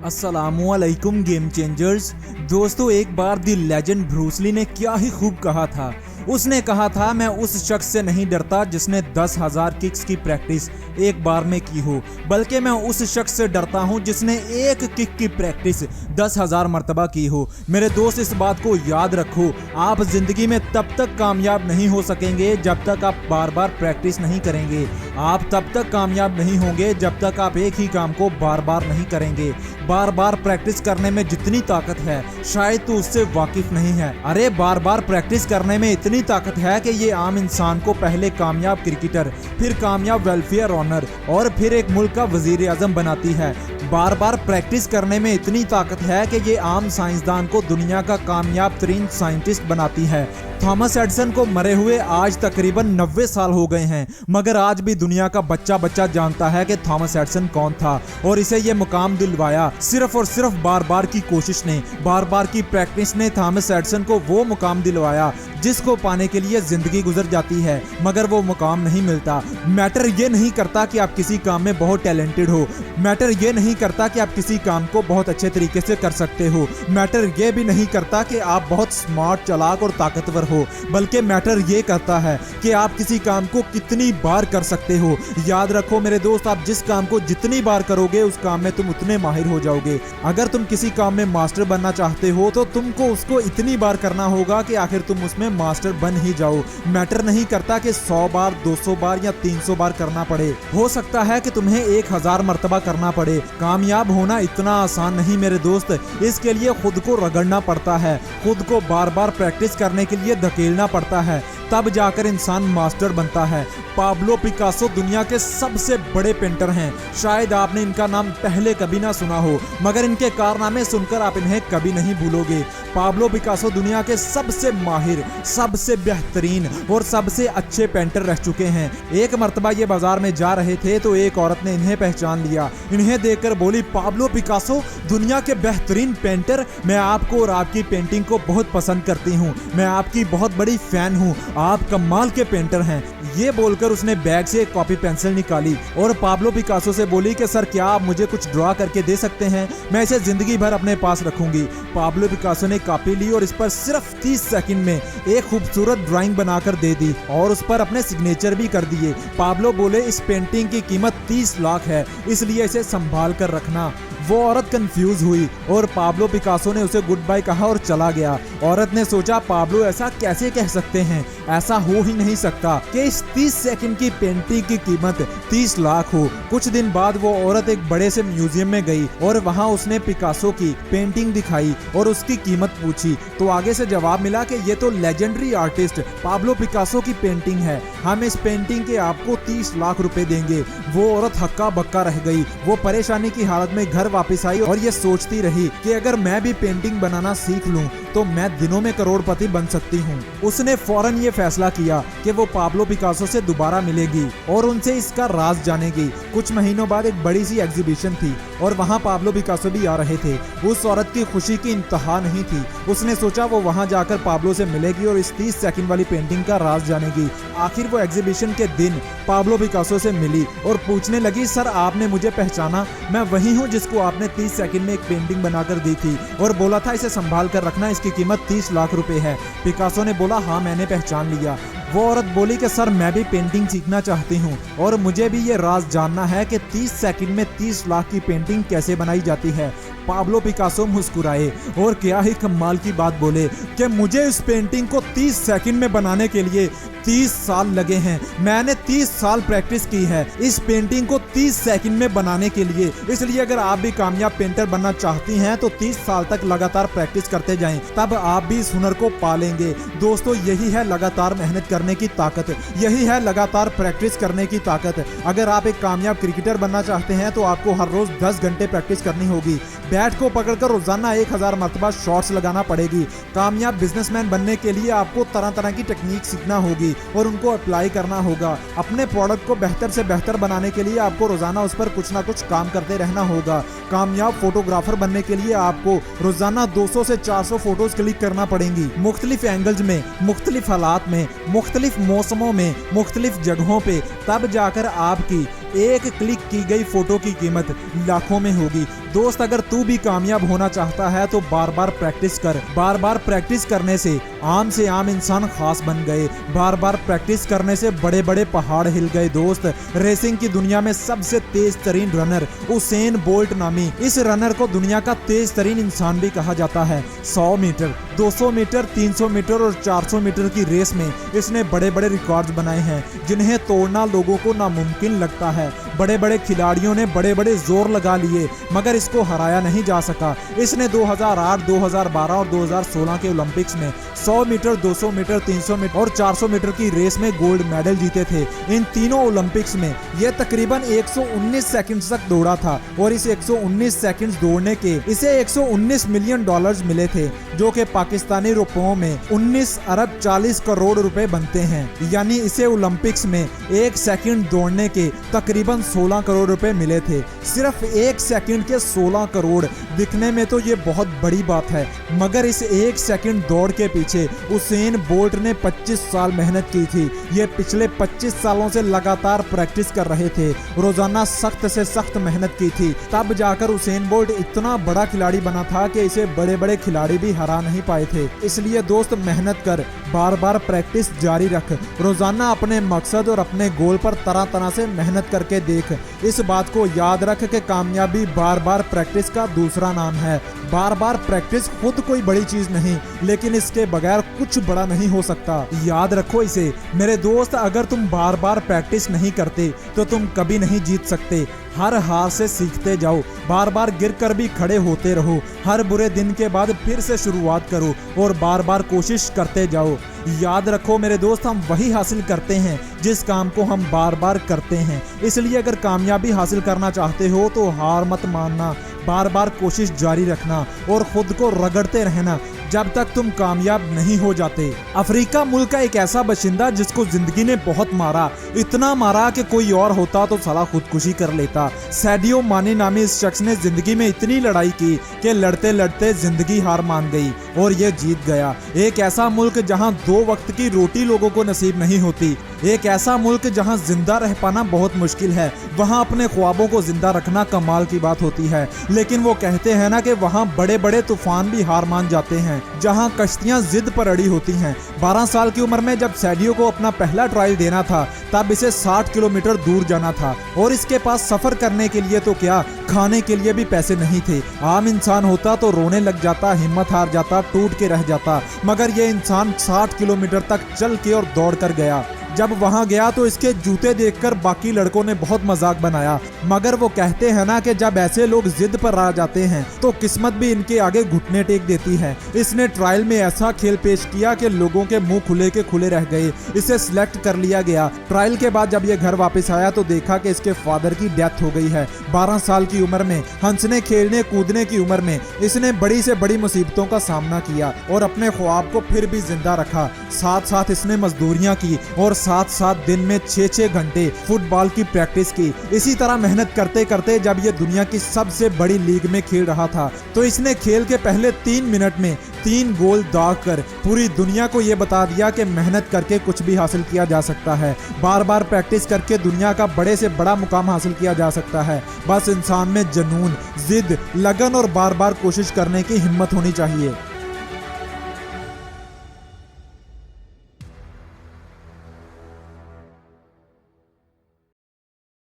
अस्सलामुअलैकुम game changers. दोस्तों, एक बार द लेजेंड ब्रूस ली ने क्या ही खूब कहा था। उसने कहा था, मैं उस शख्स से नहीं डरता जिसने 10,000 किक्स की प्रैक्टिस एक बार में की हो, बल्कि मैं उस शख्स से डरता हूं जिसने एक किक की प्रैक्टिस 10,000 मरतबा की हो। मेरे दोस्त, इस बात को याद रखो, आप जिंदगी में तब तक कामयाब नहीं हो सकेंगे जब तक आप बार बार प्रैक्टिस नहीं करेंगे। आप तब तक कामयाब नहीं होंगे जब तक आप एक ही काम को बार बार नहीं करेंगे। बार बार प्रैक्टिस करने में जितनी ताकत है शायद तू उससे वाकिफ नहीं है। अरे बार बार प्रैक्टिस करने में इतनी ताकत है कि ये आम इंसान को पहले कामयाब क्रिकेटर, फिर कामयाब वेलफेयर ऑनर और फिर एक मुल्क का वजीर आजम बनाती है। बार बार प्रैक्टिस करने में इतनी ताकत है कि ये आम साइंसदान को दुनिया का कामयाब तरीन साइंटिस्ट बनाती है। थॉमस एडिसन को मरे हुए आज तकरीबन 90 साल हो गए हैं, मगर आज भी दुनिया का बच्चा बच्चा जानता है कि थॉमस एडिसन कौन था और इसे ये मुकाम दिलवाया सिर्फ और सिर्फ बार बार की कोशिश ने, बार बार की प्रैक्टिस ने थॉमस एडिसन को वो मुकाम दिलवाया जिसको पाने के लिए जिंदगी गुजर जाती है मगर वो मुकाम नहीं मिलता। मैटर ये नहीं करता कि आप किसी काम में बहुत टैलेंटेड हो, मैटर ये नहीं करता कि आप किसी काम को बहुत अच्छे तरीके से कर सकते हो, मैटर ये भी नहीं करता कि आप बहुत स्मार्ट, चालाक और ताकतवर हो, बल्कि मैटर ये करता है कि आप किसी काम को कितनी बार कर सकते हो। याद रखो मेरे दोस्त, आप जिस काम को जितनी बार करोगे उस काम में तुम उतने माहिर हो जाओगे। अगर तुम किसी काम में मास्टर बनना चाहते हो तो तुमको उसको इतनी बार करना होगा कि आखिर तुम उसमें मास्टर बन ही जाओ। मैटर नहीं करता कि 100 बार, 200 बार या 300 बार करना पड़े, हो सकता है कि तुम्हें 1000 मरतबा करना पड़े। कामयाब होना इतना आसान नहीं मेरे दोस्त, इसके लिए खुद को रगड़ना पड़ता है, खुद को बार बार प्रैक्टिस करने के लिए धकेलना पड़ता है, तब जाकर इंसान मास्टर बनता है। पाब्लो पिकासो दुनिया के सबसे बड़े पेंटर हैं। शायद आपने इनका नाम पहले कभी ना सुना हो, मगर इनके कारनामे सुनकर आप इन्हें कभी नहीं भूलोगे। पाब्लो पिकासो दुनिया के सबसे माहिर, सबसे बेहतरीन और सबसे अच्छे पेंटर रह चुके हैं। एक मर्तबा ये बाजार में जा रहे थे तो एक औरत ने इन्हें पहचान लिया। इन्हें देखकर बोली, पाब्लो पिकासो दुनिया के बेहतरीन पेंटर, मैं आपको और आपकी पेंटिंग को बहुत पसंद करती हूँ, मैं आपकी बहुत बड़ी फैन हूँ, आप कमाल के पेंटर हैं। ये बोलकर उसने बैग से एक कॉपी पेंसिल निकाली और पाब्लो पिकासो से बोली कि सर, क्या आप मुझे कुछ ड्रॉ करके दे सकते हैं, मैं इसे जिंदगी भर अपने पास रखूंगी। पाब्लो पिकासो ने कॉपी ली और इस पर सिर्फ 30 सेकंड में एक खूबसूरत ड्राइंग बनाकर दे दी और उस पर अपने सिग्नेचर भी कर दिए। पाब्लो बोले, इस पेंटिंग की कीमत 30 लाख है, इसलिए इसे संभाल कर रखना। वो औरत कंफ्यूज हुई और पाब्लो पिकासो ने उसे गुड बाय कहा और चला गया। औरत ने सोचा, पाब्लो ऐसा कैसे कह सकते हैं, ऐसा हो ही नहीं सकता कि इस 30 सेकंड की पेंटिंग की कीमत 30 लाख हो। कुछ दिन बाद वो औरत एक बड़े से म्यूजियम में गई और वहां उसने पिकासो की पेंटिंग दिखाई और उसकी कीमत पूछी तो आगे से जवाब मिला कि ये तो लेजेंडरी आर्टिस्ट पाब्लो पिकासो की पेंटिंग है, हम इस पेंटिंग के आपको 30 लाख रुपए देंगे। वो औरत हक्का बक्का रह गई। वो परेशानी की हालत में घर वापस आई और ये सोचती रही कि अगर मैं भी पेंटिंग बनाना सीख लूं तो मैं दिनों में करोड़पति बन सकती हूं। उसने फौरन ये फैसला किया कि वो पाब्लो पिकासो से दोबारा मिलेगी और उनसे इसका राज जानेगी। कुछ महीनों बाद एक बड़ी सी एग्जीबिशन थी और वहां पाब्लो पिकासो भी आ रहे थे। उस औरत की खुशी की इंतहा नहीं थी। उसने सोचा वो वहां जाकर पाब्लो से मिलेगी और इस 30 सेकंड वाली पेंटिंग का राज जानेगी। आखिर वो एग्जीबिशन के दिन पाब्लो पिकासो से मिली और पूछने लगी, सर आपने मुझे पहचाना? मैं वही हूँ जिसको आपने 30 सेकंड में एक पेंटिंग बनाकर दी थी और बोला था इसे संभाल कर रखना, इसकी कीमत 30 लाख रुपए है। पिकासो ने बोला, हाँ मैंने पहचान लिया। वो औरत बोली कि सर मैं भी पेंटिंग सीखना चाहती हूँ और मुझे भी ये राज जानना है कि 30 सेकंड में 30 लाख की पेंटिंग कैसे बनाई जाती है। पाब्लो पिकासो मुस्कुराए और क्या ही कमाल की बात बोले कि मुझे इस पेंटिंग को 30 सेकंड में बनाने के लिए 30 साल लगे हैं। मैंने 30 साल प्रैक्टिस की है इस पेंटिंग को 30 सेकंड में बनाने के लिए। इसलिए अगर आप भी कामयाब पेंटर बनना चाहती हैं तो 30 साल तक लगातार प्रैक्टिस करते जाएं, तब आप भी इस हुनर को पालेंगे। दोस्तों, यही है लगातार मेहनत करने की ताकत, यही है लगातार प्रैक्टिस करने की ताकत। अगर आप एक कामयाब क्रिकेटर बनना चाहते हैं तो आपको हर रोज 10 घंटे प्रैक्टिस करनी होगी। बैट को पकड़कर रोजाना 1000 मरतबा शॉट्स लगाना पड़ेगी। कामयाब बिजनेसमैन बनने के लिए आपको तरह तरह की टेक्निक सीखना होगी और उनको अप्लाई करना होगा। अपने प्रोडक्ट को बेहतर से बेहतर बनाने के लिए आपको रोजाना उस पर कुछ ना कुछ काम करते रहना होगा। कामयाब फोटोग्राफर बनने के लिए आपको रोजाना 200 से 400 फोटोज क्लिक करना पड़ेंगी, मुख्तलिफ एंगल्स में, मुख्तलिफ हालात में, मुख्तलिफ मौसमों में, मुख्तलिफ जगहों पे, तब जाकर आपकी एक क्लिक की गई फोटो की कीमत लाखों में होगी। दोस्त, अगर तू भी कामयाब होना चाहता है तो बार बार प्रैक्टिस कर। बार बार प्रैक्टिस करने से आम इंसान खास बन गए। बार बार प्रैक्टिस करने से बड़े बड़े पहाड़ हिल गए। दोस्त, रेसिंग की दुनिया में सबसे तेज तरीन रनर उसेन बोल्ट नामी इस रनर को दुनिया का तेज तरीन इंसान भी कहा जाता है। 100 मीटर, 200 मीटर, 300 मीटर और 400 मीटर की रेस में इसने बड़े बड़े रिकॉर्ड्स बनाए हैं जिन्हें तोड़ना लोगों को नामुमकिन लगता है। बड़े बड़े खिलाड़ियों ने बड़े बड़े जोर लगा लिए मगर इसको हराया नहीं जा सका। इसने 2008, 2012 और 2016 के ओलंपिक्स में 100 मीटर, 200 मीटर, 300 मीटर और 400 मीटर की रेस में गोल्ड मेडल जीते थे। इन तीनों ओलंपिक्स में यह तकरीबन 119 सेकंड्स तक दौड़ा था और इस 119 सेकंड्स दौड़ने के इसे 119 मिलियन डॉलर्स मिले थे, जो कि पाकिस्तानी रुपयों में 19 अरब 40 करोड़ रुपए बनते हैं। यानी इसे ओलंपिक्स में 1 सेकंड दौड़ने के तकरीबन 16 करोड़ रुपए मिले थे। सिर्फ 1 सेकंड के 16 करोड़, दिखने में तो ये बहुत बड़ी बात है, मगर इस 1 सेकंड दौड़ के पीछे उसेन बोल्ट ने 25 साल मेहनत की थी। ये पिछले 25 सालों से लगातार प्रैक्टिस कर रहे थे, रोजाना सख्त से सख्त मेहनत की थी। तब जाकर उसेन बोल्ट इतना बड़ा खिलाड़ी बना था कि इसे बड़े बड़े खिलाड़ी भी हरा नहीं पाए थे। इसलिए दोस्त, मेहनत कर, बार बार प्रैक्टिस जारी रख, रोजाना अपने मकसद और अपने गोल पर तरह तरह से मेहनत करके देख। इस बात को याद रख कि कामयाबी बार बार प्रैक्टिस का दूसरा नाम है। बार बार प्रैक्टिस खुद कोई बड़ी चीज नहीं, लेकिन इसके बगैर कुछ बड़ा नहीं हो सकता। याद रखो इसे मेरे दोस्त। अगर तुम बार बार प्रैक्टिस नहीं करते तो तुम कभी नहीं जीत सकते। हर हार से सीखते जाओ, बार बार गिरकर भी खड़े होते रहो। हर बुरे दिन के बाद फिर से शुरुआत करो और बार बार कोशिश करते जाओ। याद रखो मेरे दोस्त, हम वही हासिल करते हैं जिस काम को हम बार बार करते हैं। इसलिए अगर कामयाबी हासिल करना चाहते हो तो हार मत मानना, बार बार कोशिश जारी रखना और खुद को रगड़ते रहना जब तक तुम कामयाब नहीं हो जाते। अफ्रीका मुल्क का एक ऐसा बाशिंदा जिसको जिंदगी ने बहुत मारा, इतना मारा कि कोई और होता तो साला खुदकुशी कर लेता। सैडियो माने नामी इस शख्स ने जिंदगी में इतनी लड़ाई की कि लड़ते लड़ते जिंदगी हार मान गई और ये जीत गया। एक ऐसा मुल्क जहां 2 वक्त की रोटी लोगों को नसीब नहीं होती, एक ऐसा मुल्क जहां जिंदा रह पाना बहुत मुश्किल है, वहां अपने ख्वाबों को जिंदा रखना कमाल की बात होती है। लेकिन वो कहते हैं ना कि वहां बड़े बड़े तूफान भी हार मान जाते हैं, जहां कश्तियां जिद पर अड़ी होती हैं। 12 साल की उम्र में जब सैडियो को अपना पहला ट्रायल देना था, तब इसे 60 किलोमीटर दूर जाना था और इसके पास सफर करने के लिए तो क्या, खाने के लिए भी पैसे नहीं थे। आम इंसान होता तो रोने लग जाता, हिम्मत हार जाता, टूट के रह जाता, मगर ये इंसान 60 किलोमीटर तक चल के और दौड़ कर गया। जब वहां गया तो इसके जूते देखकर बाकी लड़कों ने बहुत मजाक बनाया, मगर वो कहते हैं ना कि जब ऐसे लोग जिद पर आ जाते हैं तो किस्मत भी इनके आगे घुटने टेक देती है। इसने ट्रायल में ऐसा खेल पेश किया कि लोगों के मुंह खुले के खुले रह गए। इसे सिलेक्ट कर लिया गया। ट्रायल के बाद जब ये घर वापस आया तो देखा कि इसके फादर की डेथ हो गई है। 12 साल की उम्र में, हंसने खेलने कूदने की उम्र में इसने बड़ी से बड़ी मुसीबतों का सामना किया और अपने ख्वाब को फिर भी जिंदा रखा। साथ साथ इसने मजदूरियां की और साथ दिन में 6-6 घंटे फुटबॉल की प्रैक्टिस की। इसी तरह मेहनत करते करते जब ये दुनिया की सबसे बड़ी लीग में खेल रहा था तो इसने खेल के पहले 3 मिनट में 3 गोल दाग कर पूरी दुनिया को ये बता दिया कि मेहनत करके कुछ भी हासिल किया जा सकता है। बार बार प्रैक्टिस करके दुनिया का बड़े से बड़ा मुकाम हासिल किया जा सकता है। बस इंसान में जुनून, जिद, लगन और बार बार कोशिश करने की हिम्मत होनी चाहिए।